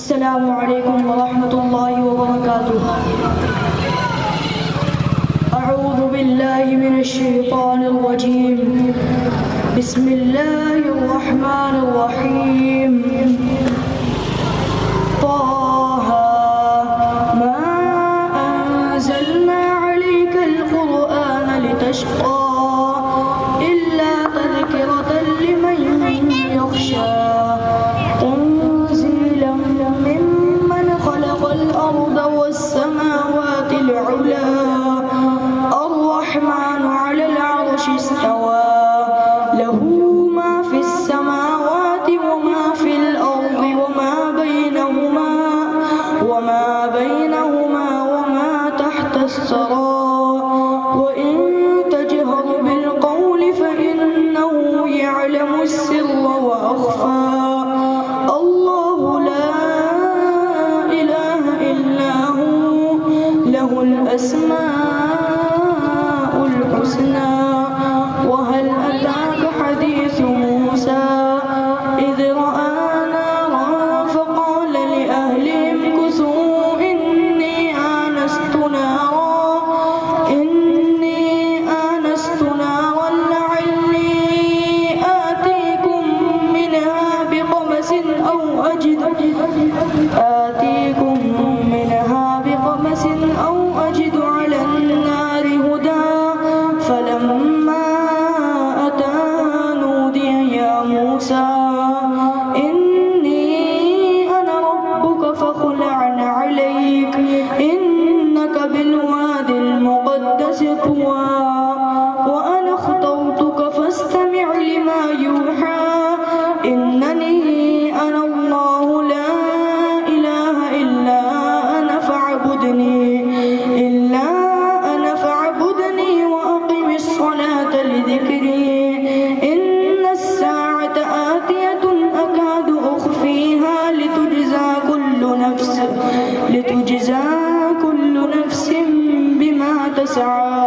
السلام عليكم ورحمة الله وبركاته. أعوذ بالله من الشيطان الرجيم. بسم الله الرحمن الرحيم. طه ما أنزلنا عليك القرآن لتشقى إلا تذكرة لمن يخشى تنزيلا ممن خلق الأرض والسماوات العلى الرحمن على العرش استوى له ما في السماوات وما في الأرض وما بينهما وما تحت الثرى وإن تجهر بالقول فإنه يعلم السر وأخفى الله لا إله إلا هو له الأسماء الحسنى. وهل أتاك حديث موسى إذ رأى نارا فقال لأهلهم كثوا إني آنست نارا لعلي آتيكم منها بقبس أو أجد على النار هدى فلما أتاها نودي يا موسى إني أنا ربك فاخلع عليك إنك بالواد المقدس طوى وأنا اخترتك فاستمع لما يوحى إنني أنا الله لا إله إلا أنا فاعبدني وأقم الصلاة لذكري إن الساعة آتية أكاد أخفيها لتجزى كل نفس بما تسعى